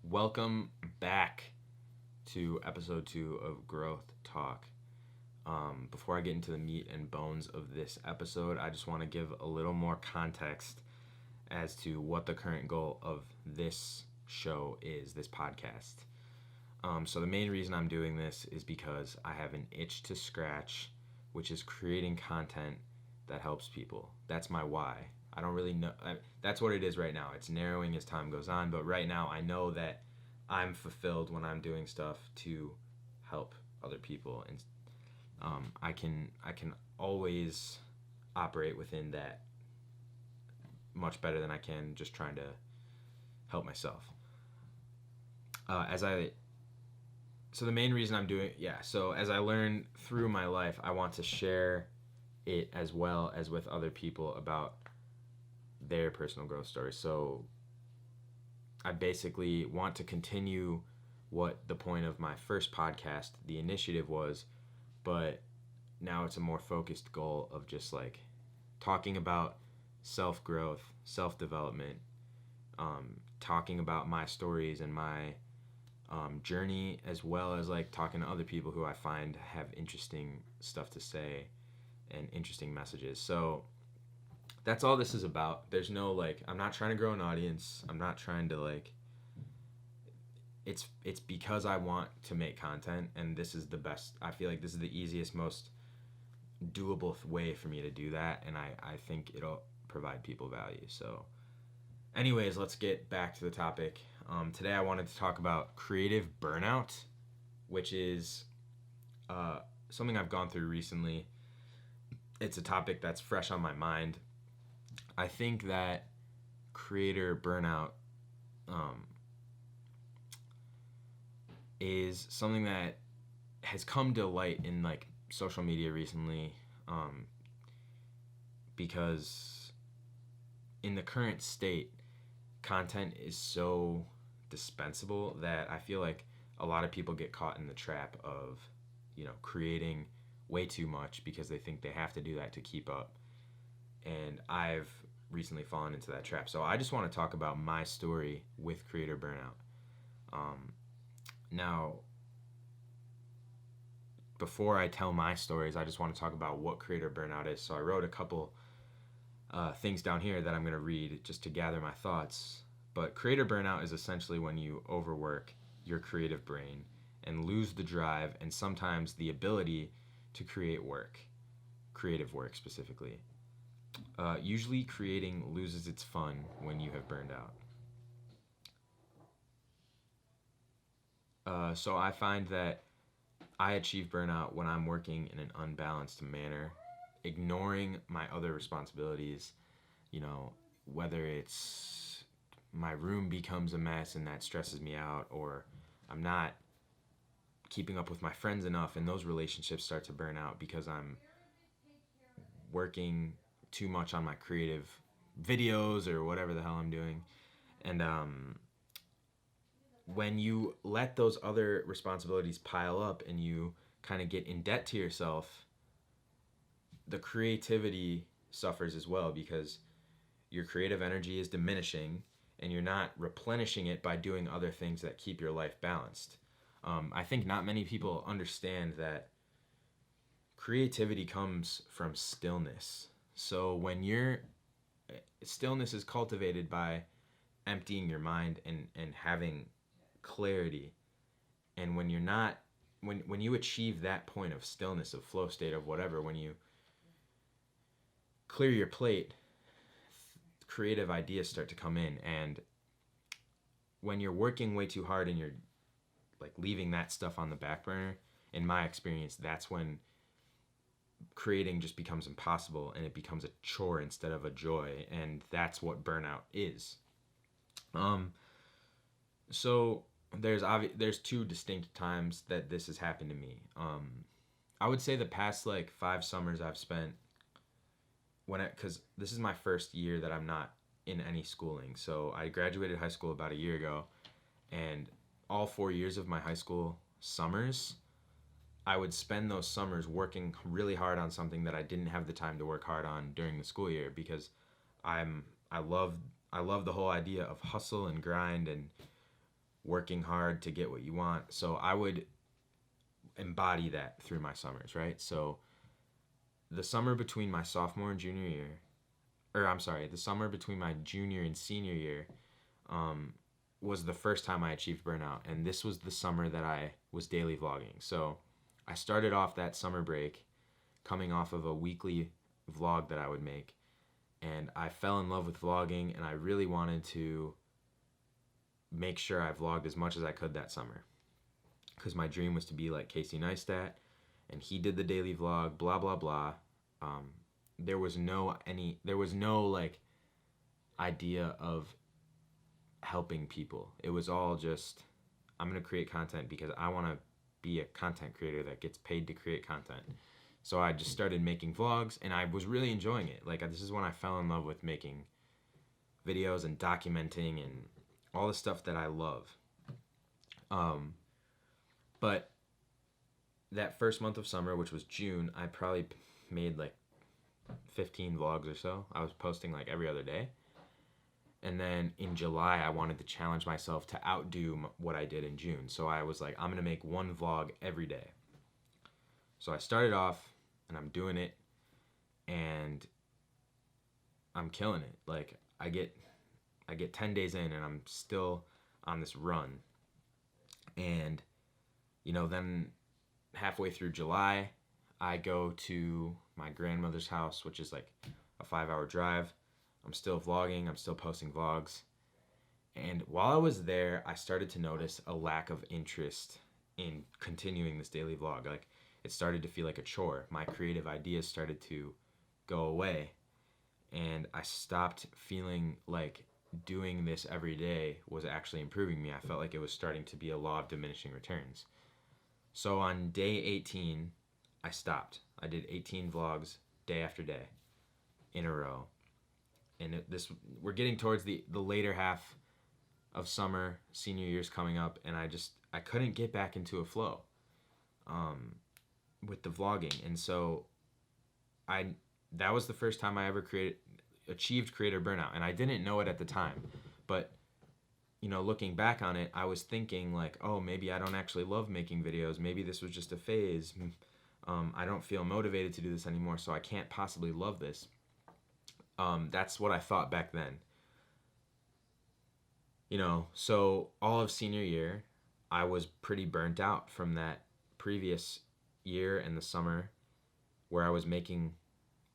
Welcome back to episode 2 of Growth Talk. Before I get into the meat and bones of this episode, I just want to give a little more context as to what the current goal of this show is, this podcast. So, the main reason I'm doing this is because I have an itch to scratch, which is creating content that helps people. That's my why. I don't really know. That's what it is right now. It's narrowing as time goes on, but right now I know that I'm fulfilled when I'm doing stuff to help other people, and I can always operate within that much better than I can just trying to help myself. As I so the main reason I'm doing so as I learn through my life, I want to share it as well as with other people about their personal growth stories. So I basically want to continue what the point of my first podcast, the initiative, was, but now it's a more focused goal of just like talking about self growth, self development, talking about my stories and my journey, as well as like talking to other people who I find have interesting stuff to say and interesting messages. So that's all this is about. There's no I'm not trying to grow an audience. I'm not trying to it's because I want to make content, and this is the best. I feel like this is the easiest, most doable way for me to do that, and I think it'll provide people value. So anyways, let's get back to the topic. Today I wanted to talk about creative burnout, which is something I've gone through recently. It's a topic that's fresh on my mind. I think that creator burnout is something that has come to light in social media recently, because in the current state, content is so dispensable that I feel like a lot of people get caught in the trap of creating way too much because they think they have to do that to keep up. And I've recently fallen into that trap. So I just want to talk about my story with creator burnout. Now, before I tell my stories, I just want to talk about what creator burnout is. So I wrote a couple things down here that I'm going to read just to gather my thoughts. But creator burnout is essentially when you overwork your creative brain and lose the drive and sometimes the ability to create work, creative work specifically. Usually creating loses its fun when you have burned out. So I find that I achieve burnout when I'm working in an unbalanced manner, ignoring my other responsibilities, whether it's my room becomes a mess and that stresses me out, or I'm not keeping up with my friends enough and those relationships start to burn out because I'm working too much on my creative videos or whatever the hell I'm doing. And when you let those other responsibilities pile up and you kind of get in debt to yourself, the creativity suffers as well because your creative energy is diminishing and you're not replenishing it by doing other things that keep your life balanced. I think not many people understand that creativity comes from stillness. So when stillness is cultivated by emptying your mind and having clarity, and when you're not when you achieve that point of stillness, of flow state, of whatever, when you clear your plate, creative ideas start to come in. And when you're working way too hard and you're leaving that stuff on the back burner, in my experience, that's when creating just becomes impossible and it becomes a chore instead of a joy, and that's what burnout is. So there's two distinct times that this has happened to me. I would say the past 5 summers I've spent because this is my first year that I'm not in any schooling. So I graduated high school about a year ago, and all 4 years of my high school summers, I would spend those summers working really hard on something that I didn't have the time to work hard on during the school year, because I love the whole idea of hustle and grind and working hard to get what you want. So I would embody that through my summers, right? So the summer between my sophomore and junior year, the summer between my junior and senior year, was the first time I achieved burnout. And this was the summer that I was daily vlogging. So I started off that summer break coming off of a weekly vlog that I would make. And I fell in love with vlogging, and I really wanted to make sure I vlogged as much as I could that summer. Because my dream was to be like Casey Neistat, and he did the daily vlog, blah, blah, blah. There was no like idea of helping people. It was all just, I'm going to create content because I want to be a content creator that gets paid to create content. So I just started making vlogs, and I was really enjoying it. Like, this is when I fell in love with making videos and documenting and all the stuff that I love. But that first month of summer, which was June, I probably made like 15 vlogs or so. I was posting like every other day. And then in July, I wanted to challenge myself to outdo what I did in June. So I was like, I'm going to make one vlog every day. So I started off, and I'm doing it, and I'm killing it. Like, I get 10 days in, and I'm still on this run. And, then halfway through July, I go to my grandmother's house, which is like a 5-hour drive. I'm still vlogging. I'm still posting vlogs. And while I was there, I started to notice a lack of interest in continuing this daily vlog. Like, it started to feel like a chore. My creative ideas started to go away. And I stopped feeling like doing this every day was actually improving me. I felt like it was starting to be a law of diminishing returns. So on day 18, I stopped. I did 18 vlogs day after day in a row. And we're getting towards the later half of summer, senior year's coming up, and I couldn't get back into a flow with the vlogging. And so that was the first time I ever achieved creator burnout, and I didn't know it at the time. But looking back on it, I was thinking like, oh, maybe I don't actually love making videos. Maybe this was just a phase. I don't feel motivated to do this anymore, so I can't possibly love this. That's what I thought back then. So all of senior year, I was pretty burnt out from that previous year and the summer where I was making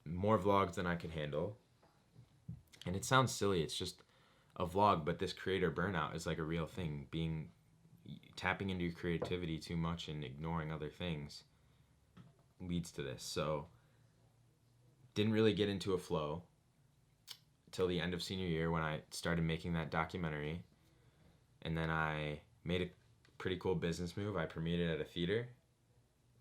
more vlogs than I could handle. And it sounds silly, it's just a vlog, but this creator burnout is like a real thing. Tapping into your creativity too much and ignoring other things leads to this. So didn't really get into a flow till the end of senior year when I started making that documentary. And then I made a pretty cool business move. I premiered it at a theater.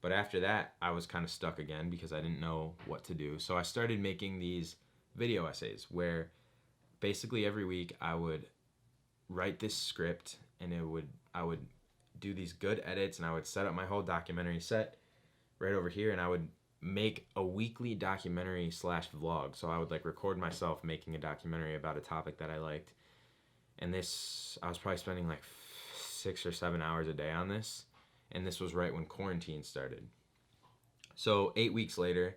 But after that, I was kind of stuck again because I didn't know what to do. So I started making these video essays where basically every week I would write this script, and I would do these good edits, and I would set up my whole documentary set right over here, and I would make a weekly documentary / vlog. So I would like record myself making a documentary about a topic that I liked. And I was probably spending like 6 or 7 hours a day on this. And this was right when quarantine started. So 8 weeks later,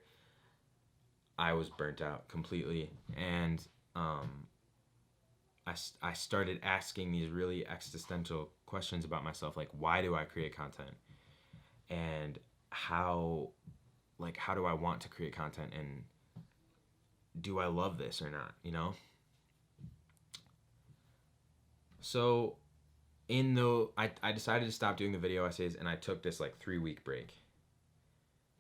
I was burnt out completely. And I started asking these really existential questions about myself. Like, why do I create content? And how do I want to create content, and do I love this or not, So I decided to stop doing the video essays, and I took this like 3-week break,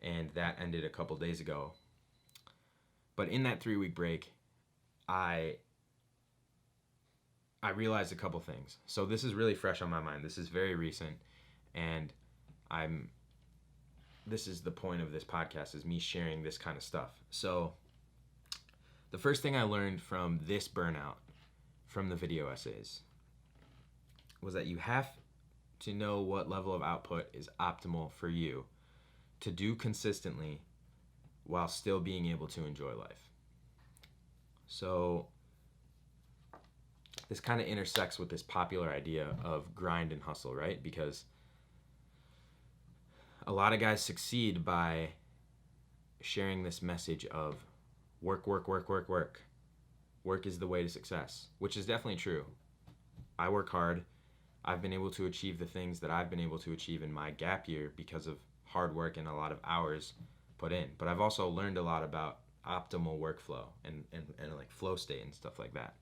and that ended a couple days ago. But in that 3-week break, I realized a couple things. So this is really fresh on my mind. This is very recent, and this is the point of this podcast, is me sharing this kind of stuff. So the first thing I learned from this burnout, from the video essays, was that you have to know what level of output is optimal for you to do consistently while still being able to enjoy life. So this kind of intersects with this popular idea of grind and hustle, right? Because a lot of guys succeed by sharing this message of work, work, work, work, work. Work is the way to success, which is definitely true. I work hard. I've been able to achieve the things that I've been able to achieve in my gap year because of hard work and a lot of hours put in. But I've also learned a lot about optimal workflow and like flow state and stuff like that.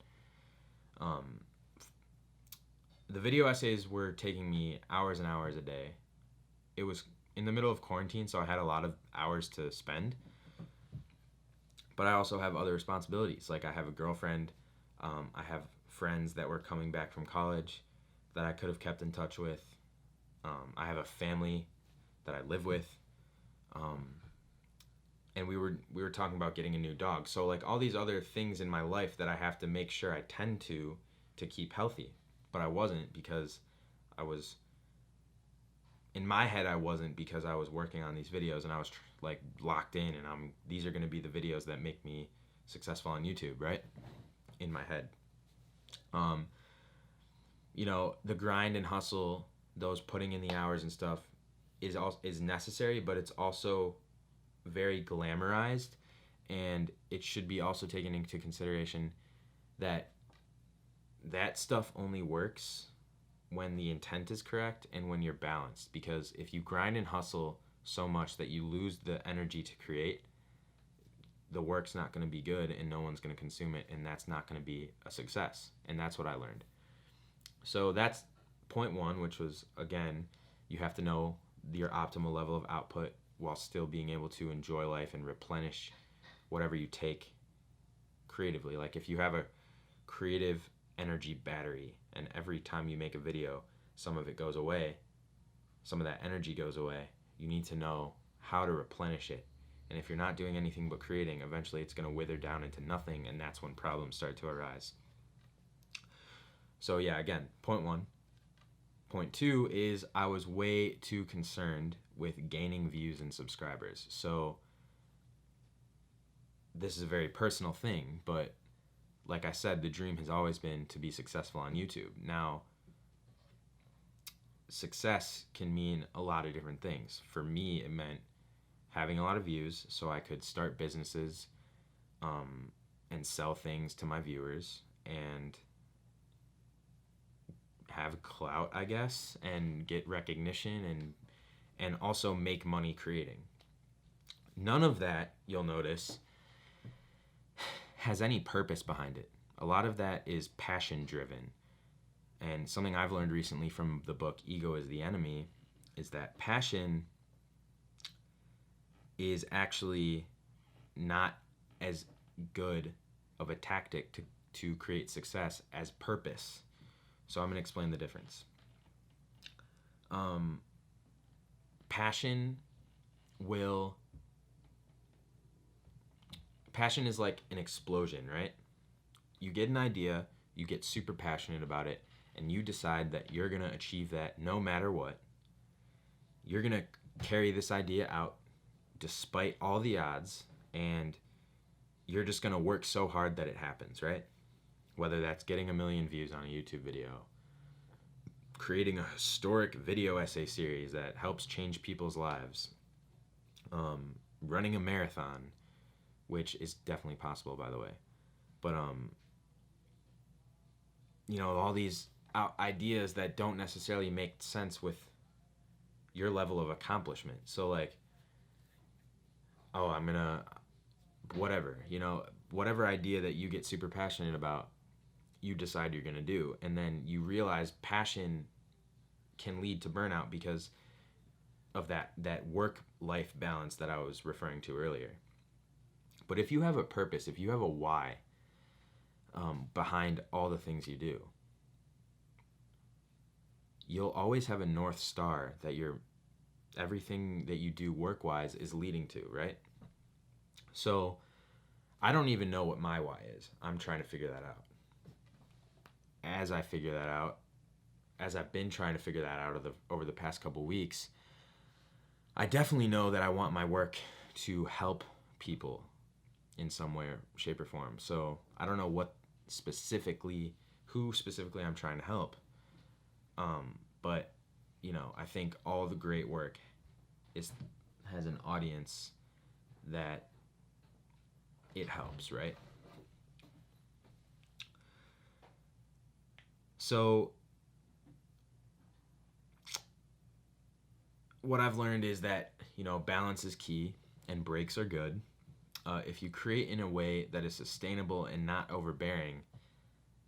The video essays were taking me hours and hours a day. It was in the middle of quarantine, so I had a lot of hours to spend. But I also have other responsibilities. Like I have a girlfriend, I have friends that were coming back from college that I could have kept in touch with. I have a family that I live with. And we were talking about getting a new dog. So like all these other things in my life that I have to make sure I tend to keep healthy. But I wasn't because I was, in my head I wasn't, because I was working on these videos and I was like locked in, and these are going to be the videos that make me successful on YouTube, right? In my head. You know, the grind and hustle, those putting in the hours and stuff is necessary, but it's also very glamorized, and it should be also taken into consideration that stuff only works when the intent is correct and when you're balanced. Because if you grind and hustle so much that you lose the energy to create, the work's not going to be good and no one's going to consume it, and that's not going to be a success. And that's what I learned. So that's point one, which was, again, you have to know your optimal level of output while still being able to enjoy life and replenish whatever you take creatively. Like if you have a creative energy battery and every time you make a video, some of it goes away, some of that energy goes away, you need to know how to replenish it. And if you're not doing anything but creating, eventually it's going to wither down into nothing, and that's when problems start to arise. So yeah, again, point one. Point two is I was way too concerned with gaining views and subscribers. So this is a very personal thing, but like I said, the dream has always been to be successful on YouTube. Now, success can mean a lot of different things. For me, it meant having a lot of views so I could start businesses and sell things to my viewers and have clout, I guess, and get recognition and also make money creating. None of that, you'll notice, has any purpose behind it. A lot of that is passion driven. And something I've learned recently from the book Ego is the Enemy is that passion is actually not as good of a tactic to create success as purpose. So I'm going to explain the difference. Passion is like an explosion, right? You get an idea, you get super passionate about it, and you decide that you're going to achieve that no matter what. You're going to carry this idea out despite all the odds, and you're just going to work so hard that it happens, right? Whether that's getting 1 million views on a YouTube video, creating a historic video essay series that helps change people's lives, running a marathon, which is definitely possible, by the way. But, you know, all these ideas that don't necessarily make sense with your level of accomplishment. So, like, oh, I'm going to, whatever, you know, whatever idea that you get super passionate about, you decide you're going to do. And then you realize passion can lead to burnout because of that work-life balance that I was referring to earlier. But if you have a purpose, if you have a why behind all the things you do, you'll always have a North Star that everything that you do work-wise is leading to, right? So I don't even know what my why is. I'm trying to figure that out. As I figure that out, as I've been trying to figure that out over the past couple weeks, I definitely know that I want my work to help people in some way, shape, or form. So I don't know what specifically who specifically I'm trying to help. But I think all the great work has an audience that it helps, right? So what I've learned is that balance is key and breaks are good. If you create in a way that is sustainable and not overbearing,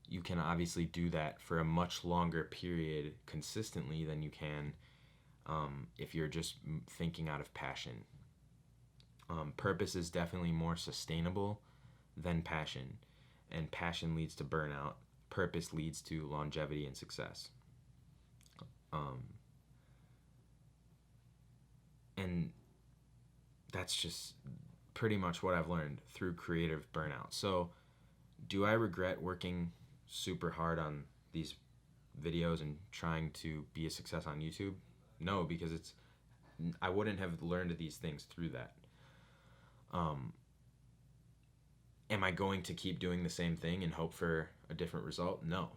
you can obviously do that for a much longer period consistently than you can if you're just thinking out of passion. Purpose is definitely more sustainable than passion, and passion leads to burnout. Purpose leads to longevity and success. And that's just pretty much what I've learned through creative burnout. So, do I regret working super hard on these videos and trying to be a success on YouTube? No, because I wouldn't have learned these things through that. Am I going to keep doing the same thing and hope for a different result? No.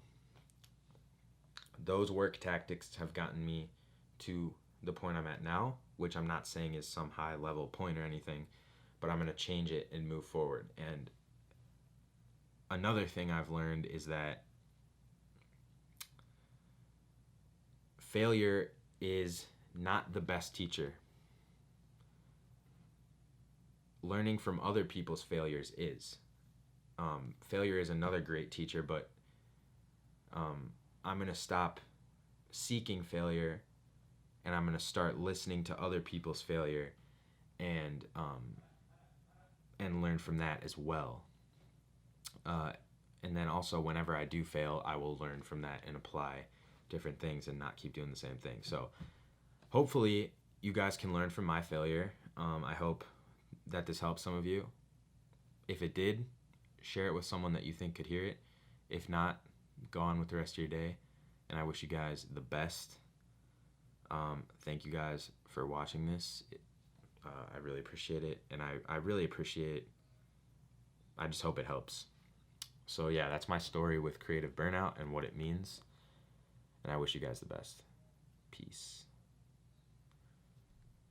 Those work tactics have gotten me to the point I'm at now, which I'm not saying is some high level point or anything, but I'm going to change it and move forward. And another thing I've learned is that failure is not the best teacher. Learning from other people's failures is. Failure is another great teacher, but I'm going to stop seeking failure and I'm going to start listening to other people's failure and learn from that as well. And then also, whenever I do fail, I will learn from that and apply different things and not keep doing the same thing. So hopefully you guys can learn from my failure. I hope that this helps some of you. If it did, share it with someone that you think could hear it. If not, go on with the rest of your day. And I wish you guys the best. Thank you guys for watching this. I really appreciate it. And I really appreciate, I just hope it helps. So yeah, that's my story with creative burnout and what it means. And I wish you guys the best. Peace.